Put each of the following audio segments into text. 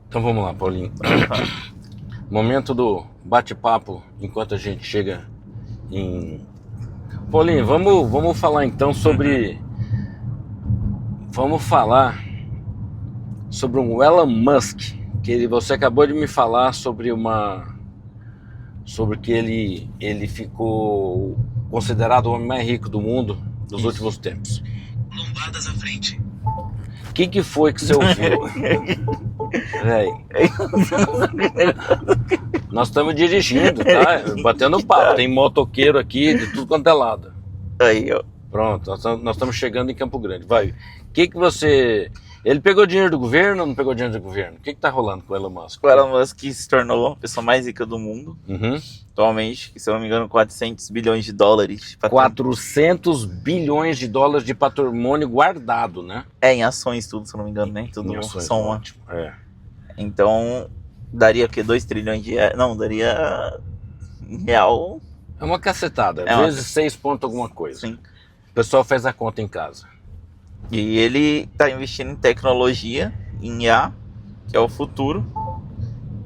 Então vamos lá, Paulinho. Momento do bate-papo enquanto a gente chega em... Paulinho, vamos falar então sobre... Vamos falar sobre um Elon Musk, que você acabou de me falar sobre que ele ficou considerado o homem mais rico do mundo nos últimos tempos. Lombadas à frente. O que foi que você ouviu? Véi, nós estamos dirigindo, tá? Batendo papo. Tem motoqueiro aqui de tudo quanto é lado. Aí, ó. Pronto, nós estamos chegando em Campo Grande. Vai. O que você... Ele pegou dinheiro do governo ou não pegou dinheiro do governo? O que tá rolando com o Elon Musk? O Elon Musk se tornou a pessoa mais rica do mundo. Uhum. Atualmente, se eu não me engano, 400 bilhões de dólares. 400 bilhões de dólares de patrimônio guardado, né? É, em ações tudo, se eu não me engano, né? Tudo Em ações, soma. ótimo. É. Então, daria o quê? 2 trilhões de reais? Não, daria em real. É uma cacetada, É uma vezes 6 ponto alguma coisa. Sim. O pessoal fez a conta em casa. E ele tá investindo em tecnologia, em IA, que é o futuro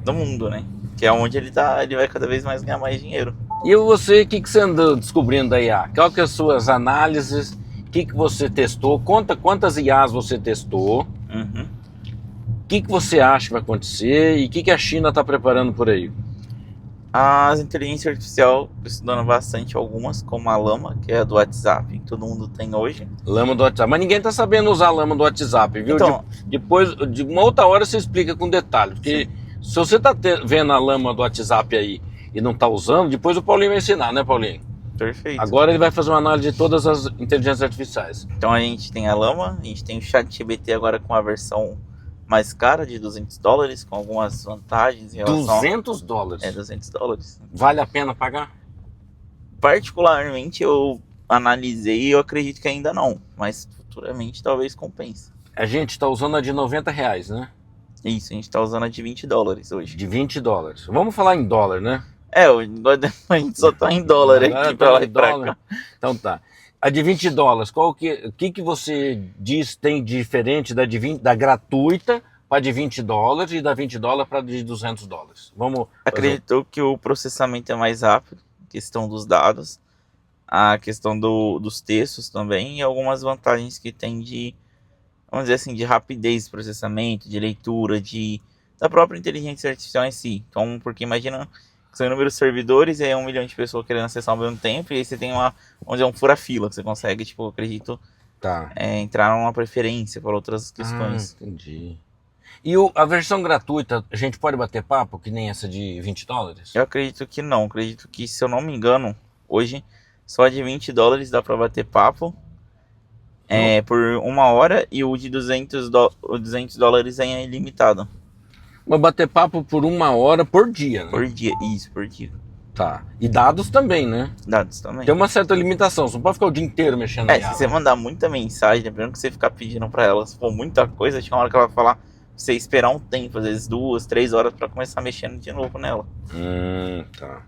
do mundo, né? Que é onde ele vai cada vez mais ganhar mais dinheiro. E você, o que você andou descobrindo da IA? Qual que é as suas análises? O que você testou? Conta quantas IAs você testou. Uhum. O que você acha que vai acontecer? E o que a China está preparando por aí? As inteligências artificiais, estudando bastante algumas, como a Llama, que é a do WhatsApp, que todo mundo tem hoje. Lama do WhatsApp. Mas ninguém está sabendo usar a Lama do WhatsApp, viu? Então, Depois, de uma outra hora você explica com detalhe. Porque se você está vendo a Lama do WhatsApp aí e não está usando, depois o Paulinho vai ensinar, né, Paulinho? perfeito. Agora ele vai fazer uma análise de todas as inteligências artificiais. Então a gente tem a Llama, a gente tem o ChatGPT agora com a versão mais cara de $200, com algumas vantagens em relação... $200? É, $200. Vale a pena pagar? Particularmente eu analisei e eu acredito que ainda não, mas futuramente talvez compense. A gente está usando a de R$90, né? Isso, a gente tá usando a de $20 hoje. De $20. Vamos falar em dólar, né? É, a gente só tá em dólar Agora aqui tá pra lá em e pra dólar. cá. Então tá. A de $20, o que você diz tem de diferente da gratuita para de $20 e da $20 para de $200? Vamos. Acredito que o processamento é mais rápido, questão dos dados, a questão dos textos também e algumas vantagens que tem de, vamos dizer assim, de rapidez de processamento, de leitura, da própria inteligência artificial em si. Então, porque imagina que são inúmeros servidores e aí 1 milhão de pessoas querendo acessar ao mesmo tempo e aí você tem vamos dizer, um fura-fila que você consegue, tipo, acredito, Tá. entrar numa preferência para outras questões. Entendi. E a versão gratuita, a gente pode bater papo, que nem essa de $20? Eu acredito que não, acredito que, se eu não me engano, hoje só de $20 dá para bater papo por 1 hora e o de $200 é ilimitado. Mas bater papo por 1 hora por dia, né? Por dia, isso, por dia. Tá. E dados também, né? Dados também. Tem uma certa limitação, você não pode ficar o dia inteiro mexendo na IA. Se você mandar muita mensagem, lembrando que você ficar pedindo pra ela, se for muita coisa, tinha uma hora que ela vai falar, você esperar um tempo, às vezes 2, 3 horas pra começar mexendo de novo nela. Tá.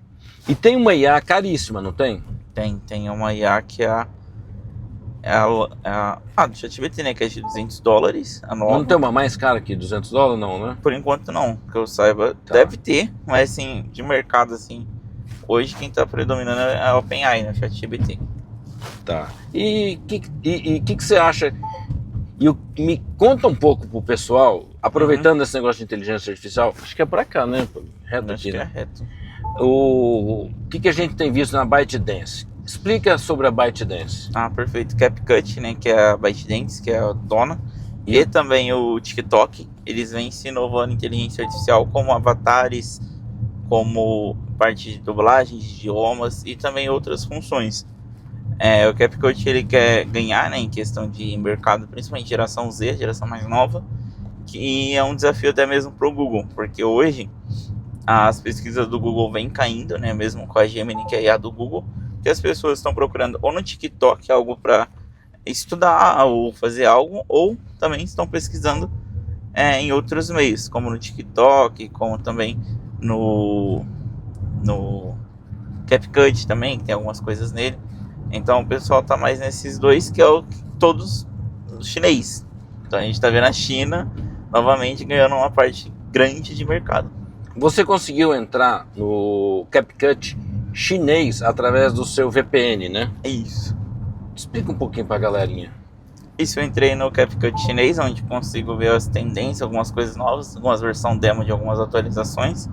E tem uma IA caríssima, não tem? Tem uma IA que é do ChatGPT, né, que é de $200, a nova. Não tem uma mais cara que $200, não, né? Por enquanto não, que eu saiba. Tá. Deve ter, mas assim, de mercado assim, hoje quem tá predominando é a OpenAI, né, ChatGPT. Tá. E o que você acha? Me conta um pouco pro pessoal, aproveitando esse negócio de inteligência artificial, acho que é pra cá, né? Reto Acho aqui, que né? é reto. O que a gente tem visto na ByteDance? Explica sobre a ByteDance. Ah, perfeito. CapCut, né, que é a ByteDance, que é a dona. E também o TikTok, eles vêm se inovando inteligência artificial como avatares, como parte de dublagem, de idiomas e também outras funções. O CapCut ele quer ganhar, né, em questão de mercado, principalmente geração Z, geração mais nova, que é um desafio até mesmo para o Google, porque hoje as pesquisas do Google vêm caindo, né, mesmo com a Gemini, que é a IA do Google, que as pessoas estão procurando ou no TikTok algo para estudar ou fazer algo, ou também estão pesquisando em outros meios, como no TikTok, como também no CapCut também, que tem algumas coisas nele. Então o pessoal tá mais nesses dois, que é todos chinês. Então a gente tá vendo a China novamente ganhando uma parte grande de mercado. Você conseguiu entrar no CapCut chinês através do seu VPN, né? É isso. Explica um pouquinho pra galerinha. Isso, eu entrei no CapCut chinês, onde consigo ver as tendências, algumas coisas novas, algumas versões demo de algumas atualizações.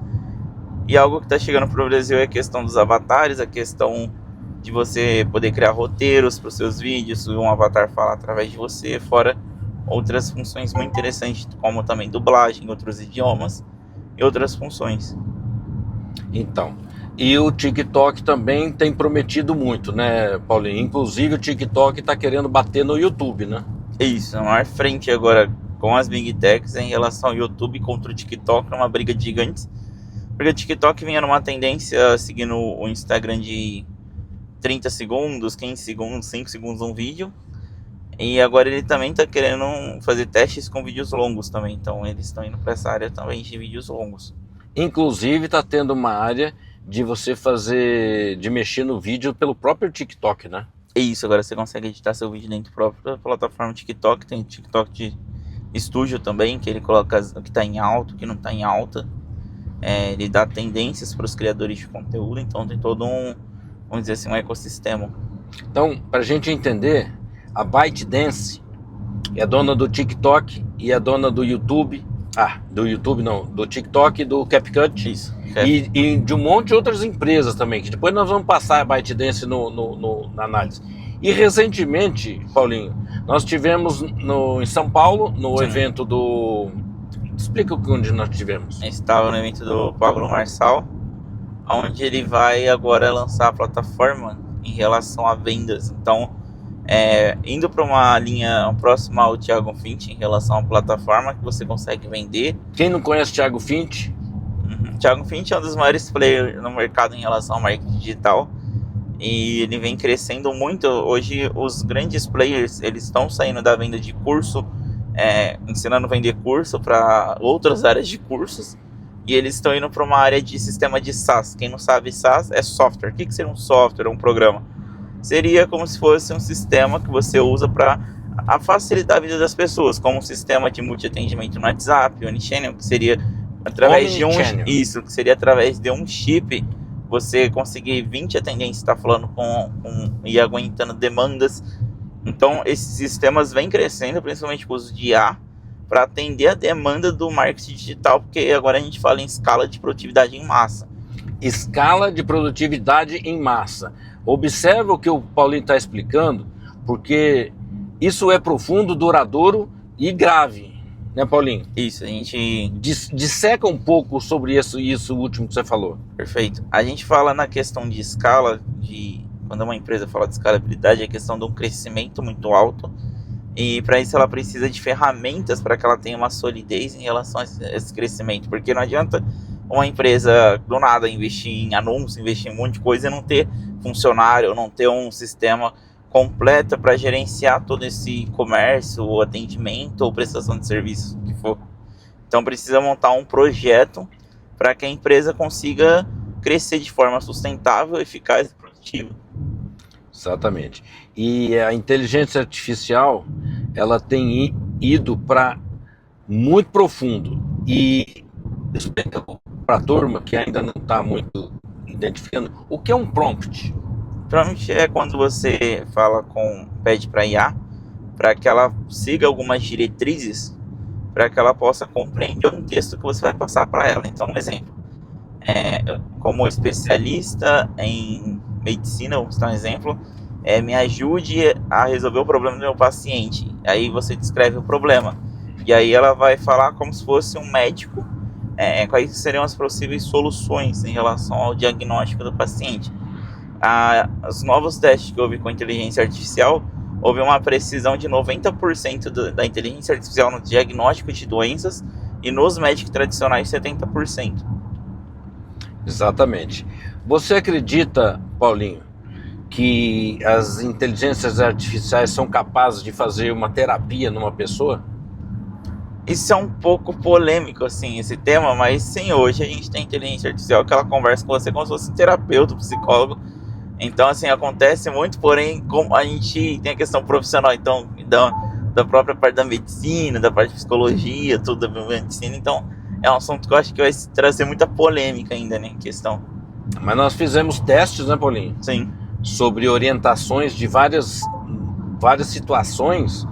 E algo que está chegando para o Brasil é a questão dos avatares, a questão de você poder criar roteiros para os seus vídeos, um avatar falar através de você, fora outras funções muito interessantes, como também dublagem em outros idiomas e outras funções. Então, e o TikTok também tem prometido muito, né, Paulinho? Inclusive o TikTok está querendo bater no YouTube, né? É isso, a maior frente agora com as Big Techs em relação ao YouTube contra o TikTok, é uma briga de gigantes. Porque o TikTok vinha numa tendência seguindo o Instagram de 30 segundos, 15 segundos, 5 segundos um vídeo. E agora ele também está querendo fazer testes com vídeos longos também. Então eles estão indo para essa área também de vídeos longos. Inclusive está tendo uma área de você de mexer no vídeo pelo próprio TikTok, né? É isso, agora você consegue editar seu vídeo dentro da própria plataforma TikTok. Tem o TikTok de estúdio também, que ele coloca o que está em alto, o que não está em alta. Ele dá tendências para os criadores de conteúdo, então tem todo vamos dizer assim, um ecossistema. Então, para a gente entender, a ByteDance é dona do TikTok e é dona do YouTube. Do YouTube não, do TikTok e do CapCut. Isso. E de um monte de outras empresas também, que depois nós vamos passar a ByteDance na análise. E recentemente, Paulinho, nós tivemos em São Paulo, no Sim. evento do... Explica onde nós tivemos. Estava no evento do Pablo Marçal, onde ele vai agora lançar a plataforma em relação a vendas. Então, indo para uma linha próxima ao Thiago Finch em relação à plataforma que você consegue vender. Quem não conhece Thiago Finch? Thiago Finch é um dos maiores players no mercado em relação ao marketing digital. E ele vem crescendo muito. Hoje os grandes players eles estão saindo da venda de curso, ensinando a vender curso para outras áreas de cursos, e eles estão indo para uma área de sistema de SaaS. Quem não sabe, SaaS é software. O que seria um software, um programa? Seria como se fosse um sistema que você usa para facilitar a vida das pessoas, como um sistema de multi-atendimento no WhatsApp, Omnichannel, que seria através que seria através de um chip você conseguir 20 atendentes estar falando e aguentando demandas. Então, esses sistemas vêm crescendo, principalmente com o uso de IA, para atender a demanda do marketing digital, porque agora a gente fala em escala de produtividade em massa. Escala de produtividade em massa. Observa o que o Paulinho está explicando, porque isso é profundo, duradouro e grave, né, Paulinho? Isso, a gente... Disseca um pouco sobre isso último que você falou. Perfeito. A gente fala na questão de escala, quando uma empresa fala de escalabilidade, é a questão de um crescimento muito alto, e para isso ela precisa de ferramentas para que ela tenha uma solidez em relação a esse crescimento, porque não adianta uma empresa do nada investir em anúncio, investir em um monte de coisa e não ter funcionário, não ter um sistema completo para gerenciar todo esse comércio, ou atendimento, ou prestação de serviços, o que for. Então precisa montar um projeto para que a empresa consiga crescer de forma sustentável, eficaz e produtiva. Exatamente. E a inteligência artificial, ela tem ido para muito profundo. E explica para a turma que ainda não está muito identificando o que é um prompt. Prompt é quando você pede para a IA para que ela siga algumas diretrizes para que ela possa compreender um texto que você vai passar para ela. Então, um exemplo, como especialista em medicina, vou citar um exemplo, me ajude a resolver o problema do meu paciente. Aí você descreve o problema. E aí ela vai falar como se fosse um médico, quais seriam as possíveis soluções em relação ao diagnóstico do paciente. Os novos testes que houve com inteligência artificial, houve uma precisão de 90% da inteligência artificial no diagnóstico de doenças e nos médicos tradicionais 70%. Exatamente. Você acredita, Paulinho, que as inteligências artificiais são capazes de fazer uma terapia numa pessoa? Isso é um pouco polêmico, assim, esse tema, mas sim, hoje a gente tem inteligência artificial que ela conversa com você como se fosse um terapeuta, um psicólogo. Então, assim, acontece muito, porém, como a gente tem a questão profissional, então, da própria parte da medicina, da parte de psicologia, tudo da medicina, então, é um assunto que eu acho que vai trazer muita polêmica ainda, né, em questão. Mas nós fizemos testes, né, Paulinho? Sim. Sobre orientações de várias situações.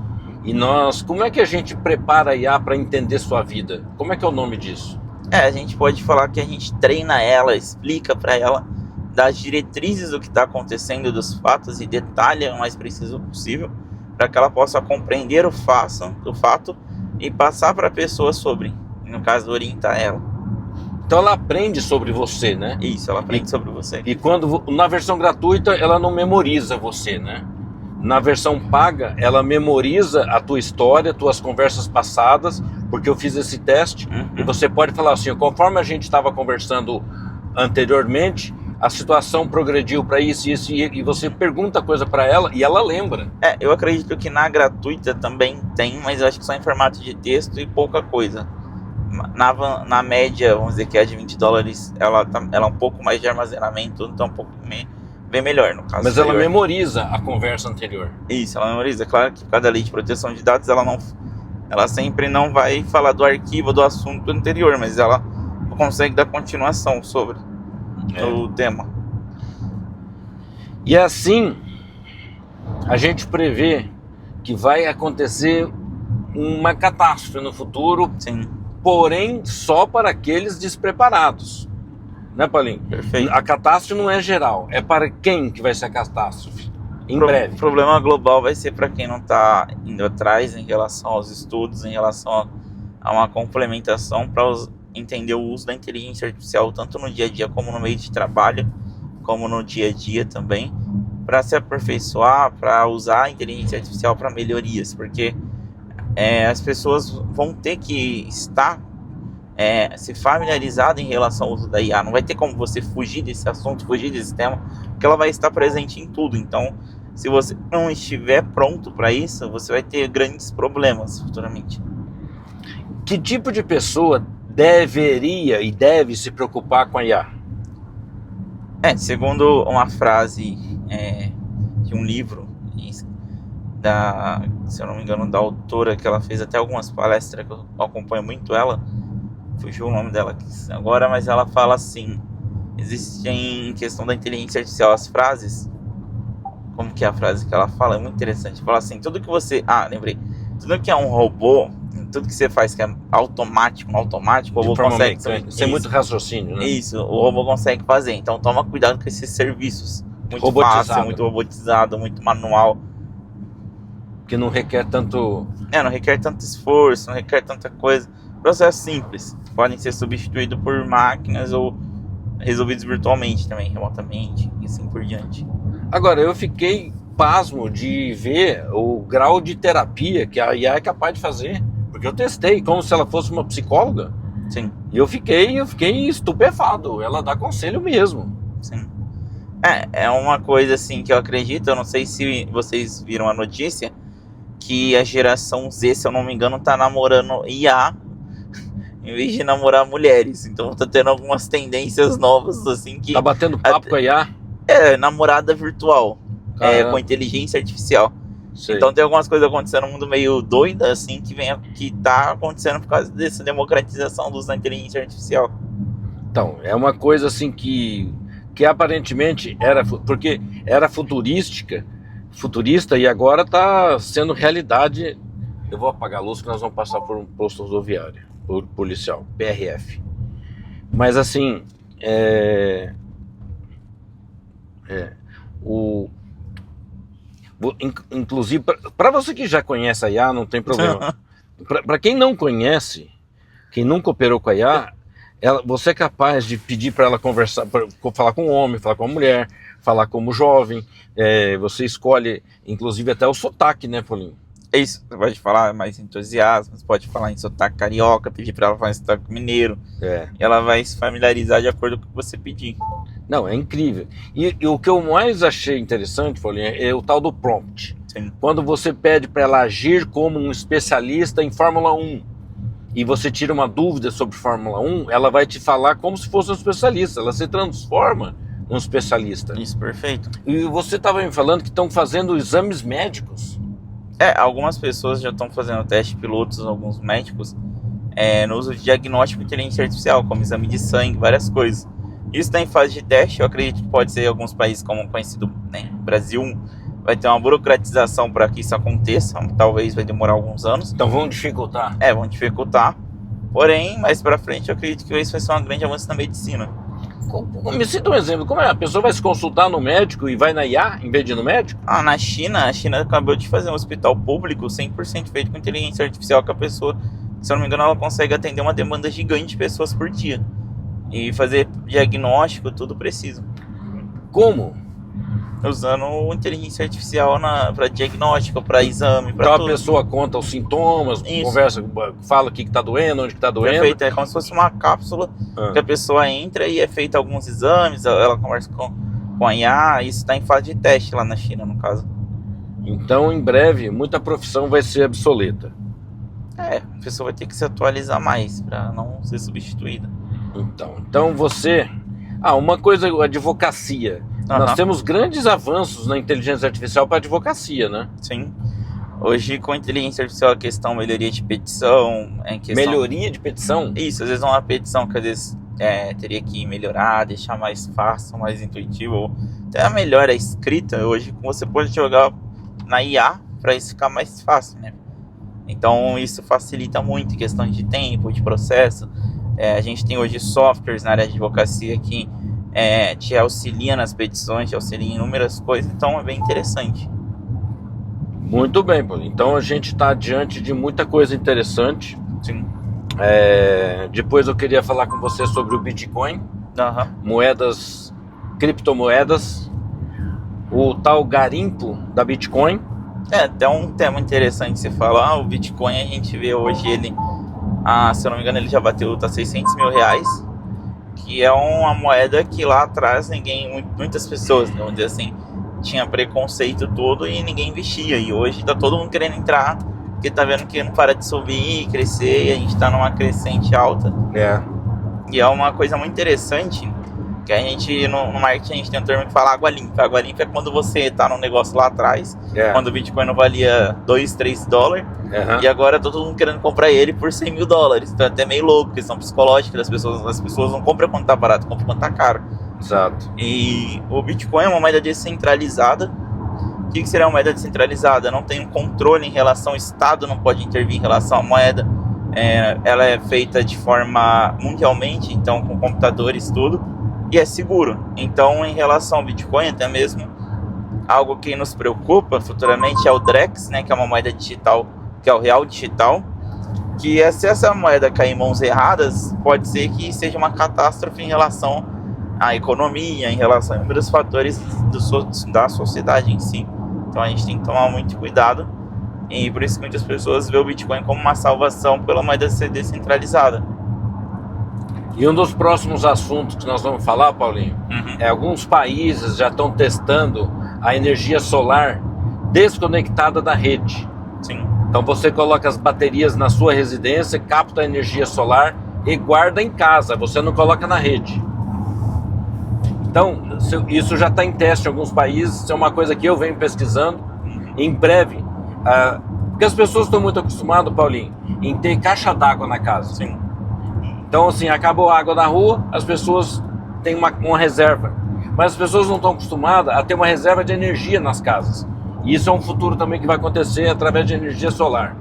E nós, como é que a gente prepara a IA para entender sua vida? Como é que é o nome disso? A gente pode falar que a gente treina ela, explica para ela, dá as diretrizes do que está acontecendo, dos fatos, e detalha o mais preciso possível, para que ela possa compreender o fato e passar para a pessoa sobre, no caso, orientar ela. Então ela aprende sobre você, né? Isso, ela aprende sobre você. E quando na versão gratuita ela não memoriza você, né? Na versão paga, ela memoriza a tua história, tuas conversas passadas, porque eu fiz esse teste, e você pode falar assim, conforme a gente estava conversando anteriormente, a situação progrediu para isso, e você pergunta coisa para ela e ela lembra. Eu acredito que na gratuita também tem, mas eu acho que só em formato de texto e pouca coisa. Na média, vamos dizer que é de $20, ela é um pouco mais de armazenamento, então um pouco bem melhor no caso. Mas ela memoriza a conversa anterior. Isso, ela memoriza. Claro que por causa da lei de proteção de dados, ela sempre não vai falar do arquivo, do assunto anterior, mas ela consegue dar continuação sobre o tema. E assim, a gente prevê que vai acontecer uma catástrofe no futuro, sim, porém só para aqueles despreparados. Né, Paulinho? Perfeito. A catástrofe não é geral, é para quem que vai ser a catástrofe? Em breve. O problema global vai ser para quem não está indo atrás em relação aos estudos, em relação a uma complementação para entender o uso da inteligência artificial, tanto no dia a dia como no meio de trabalho, como no dia a dia também, para se aperfeiçoar, para usar a inteligência artificial para melhorias, porque as pessoas vão ter que estar se familiarizado em relação ao uso da IA. Não vai ter como você fugir desse assunto, fugir desse tema, porque ela vai estar presente em tudo. Então, se você não estiver pronto para isso, você vai ter grandes problemas futuramente. Que tipo de pessoa deveria e deve se preocupar com a IA? Segundo uma frase de um livro se eu não me engano, da autora, que ela fez até algumas palestras, que eu acompanho muito ela, fugiu o nome dela agora, mas ela fala assim, existem, em questão da inteligência artificial, as frases, como que é a frase que ela fala? É muito interessante. Fala assim, tudo que você... lembrei. Tudo que é um robô, tudo que você faz que é automático, o robô consegue... Isso é muito raciocínio, né? Isso, o robô consegue fazer. Então toma cuidado com esses serviços. Muito fácil, muito robotizado, muito manual. Que não requer tanto... não requer tanto esforço, não requer tanta coisa. Processos simples. Podem ser substituídos por máquinas ou resolvidos virtualmente também, remotamente, e assim por diante. Agora, eu fiquei pasmo de ver o grau de terapia que a IA é capaz de fazer. Porque eu testei, como se ela fosse uma psicóloga. Sim. E eu fiquei estupefado. Ela dá conselho mesmo. Sim. É uma coisa assim que eu acredito, eu não sei se vocês viram a notícia, que a geração Z, se eu não me engano, tá namorando IA em vez de namorar mulheres. Então tá tendo algumas tendências novas assim que... Tá batendo papo com a IA? Namorada virtual, com inteligência artificial. Sei. Então tem algumas coisas acontecendo no mundo meio doida, assim, que tá acontecendo por causa dessa democratização do uso da inteligência artificial. Então, é uma coisa assim que aparentemente porque era futurista e agora tá sendo realidade. Eu vou apagar a luz que nós vamos passar por um posto rodoviário, policial, PRF. Mas assim, inclusive, para você que já conhece a IA, não tem problema. Para quem não conhece, quem nunca operou com a IA, você é capaz de pedir para ela conversar, falar com um homem, falar com uma mulher, falar como jovem. Você escolhe, inclusive, até o sotaque, né, Paulinho? É isso, você pode falar mais entusiasmo, você pode falar em sotaque carioca, pedir para ela falar em sotaque mineiro. E ela vai se familiarizar de acordo com o que você pedir. Não, é incrível. E o que eu mais achei interessante, Paulinho, é o tal do prompt. Sim. Quando você pede para ela agir como um especialista em Fórmula 1 e você tira uma dúvida sobre Fórmula 1, ela vai te falar como se fosse um especialista. Ela se transforma num especialista. Isso, perfeito. E você estava me falando que estão fazendo exames médicos. Algumas pessoas já estão fazendo teste pilotos, alguns médicos, no uso de diagnóstico de inteligência artificial, como exame de sangue, várias coisas. Isso está em fase de teste. Eu acredito que pode ser em alguns países, como conhecido, né, Brasil, vai ter uma burocratização para que isso aconteça. Talvez vai demorar alguns anos. Então vão dificultar. Vão dificultar. Porém, mais para frente, eu acredito que isso vai ser um grande avanço na medicina. Me cita um exemplo. Como é? A pessoa vai se consultar no médico e vai na IA em vez de ir no médico? Na China, a China acabou de fazer um hospital público 100% feito com inteligência artificial, que a pessoa, se eu não me engano, ela consegue atender uma demanda gigante de pessoas por dia. E fazer diagnóstico, tudo preciso. Como? Usando inteligência artificial para diagnóstico, para exame, para então tudo. A pessoa conta os sintomas, Isso. Conversa, fala o que está doendo, onde que está doendo. Perfeito, é como se fosse uma cápsula que a pessoa entra e é feita alguns exames, ela conversa com a IA. Isso está em fase de teste lá na China, no caso. Então, em breve, muita profissão vai ser obsoleta. A pessoa vai ter que se atualizar mais para não ser substituída. Então você... uma coisa, a advocacia. Nós temos grandes avanços na inteligência artificial para a advocacia, né? Sim. Hoje, com a inteligência artificial, a questão melhoria de petição... Melhoria de petição? Isso, às vezes uma petição que às vezes teria que melhorar, deixar mais fácil, mais intuitivo, ou até melhor a escrita. Hoje você pode jogar na IA para isso ficar mais fácil, né? Então isso facilita muito em questão de tempo, de processo. A gente tem hoje softwares na área de advocacia que te auxilia nas petições, te auxilia em inúmeras coisas, então é bem interessante. Muito bem, Paulo. Então a gente está diante de muita coisa interessante. Sim. Depois eu queria falar com você sobre o Bitcoin, moedas, criptomoedas, o tal garimpo da Bitcoin. Até um tema interessante você falar. O Bitcoin, a gente vê hoje ele, se eu não me engano, ele já bateu 600 mil reais, que é uma moeda que lá atrás muitas pessoas, vamos dizer assim, tinha preconceito todo e ninguém investia. E hoje tá todo mundo querendo entrar, porque tá vendo que não para de subir e crescer, e a gente tá numa crescente alta. E é uma coisa muito interessante, que a gente, no marketing, a gente tem um termo que fala água limpa. Água limpa é quando você tá num negócio lá atrás, quando o Bitcoin não valia 2, 3 dólares, e agora tá todo mundo querendo comprar ele por 100 mil dólares. Então é até meio louco, questão psicológica das pessoas. As pessoas não compram quando tá barato, compram quando tá caro. Exato. E o Bitcoin é uma moeda descentralizada. O que seria uma moeda descentralizada? Não tem um controle em relação ao Estado, não pode intervir em relação à moeda. Ela é feita de forma mundialmente, então com computadores tudo, e é seguro. Então, em relação ao Bitcoin, até mesmo algo que nos preocupa futuramente é o Drex, né, que é uma moeda digital, que é o real digital, que se essa moeda cair em mãos erradas, pode ser que seja uma catástrofe em relação à economia, em relação a inúmeros fatores da sociedade em si. Então a gente tem que tomar muito cuidado, e por isso que muitas pessoas veem o Bitcoin como uma salvação pela moeda ser descentralizada. E um dos próximos assuntos que nós vamos falar, Paulinho, alguns países já estão testando a energia solar desconectada da rede. Sim. Então você coloca as baterias na sua residência, capta a energia solar e guarda em casa, você não coloca na rede. Então isso já está em teste em alguns países, isso é uma coisa que eu venho pesquisando. Em breve, porque as pessoas estão muito acostumadas, Paulinho, em ter caixa d'água na casa. Sim. Então, assim, acabou a água na rua, as pessoas têm uma reserva. Mas as pessoas não estão acostumadas a ter uma reserva de energia nas casas. E isso é um futuro também que vai acontecer através de energia solar.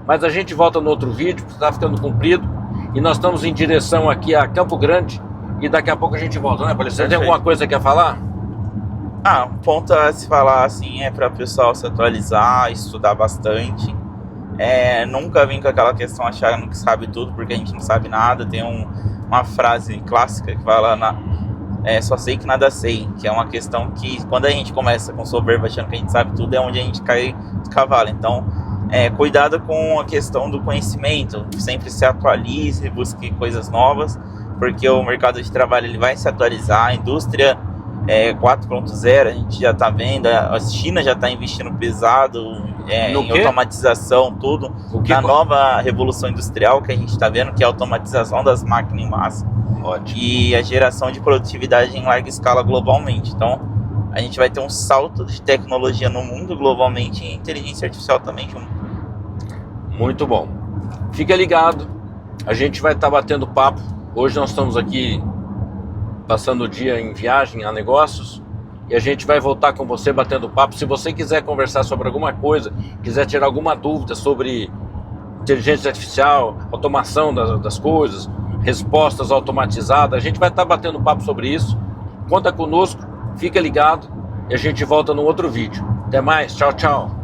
Mas a gente volta no outro vídeo, porque está ficando comprido. E nós estamos em direção aqui a Campo Grande. E daqui a pouco a gente volta, né, Paulo? Você tem alguma coisa que quer falar? Um ponto a se falar, assim, é para o pessoal se atualizar, estudar bastante. Nunca vim com aquela questão achando que sabe tudo, porque a gente não sabe nada. Tem uma frase clássica que fala só sei que nada sei, que é uma questão que quando a gente começa com soberba achando que a gente sabe tudo, é onde a gente cai do cavalo. Então cuidado com a questão do conhecimento, sempre se atualize, busque coisas novas, porque o mercado de trabalho ele vai se atualizar. A indústria 4.0, a gente já está vendo, a China já está investindo pesado em automatização, tudo. Na nova revolução industrial que a gente está vendo, que é a automatização das máquinas em massa. Ótimo. E a geração de produtividade em larga escala globalmente. Então, a gente vai ter um salto de tecnologia no mundo globalmente e inteligência artificial também junto. Muito bom. Fica ligado A gente vai estar batendo papo. Hoje nós estamos aqui passando o dia em viagem a negócios e a gente vai voltar com você batendo papo. Se você quiser conversar sobre alguma coisa, quiser tirar alguma dúvida sobre inteligência artificial, automação das coisas, respostas automatizadas, a gente vai estar batendo papo sobre isso. Conta conosco, fica ligado e a gente volta no outro vídeo. Até mais, tchau, tchau.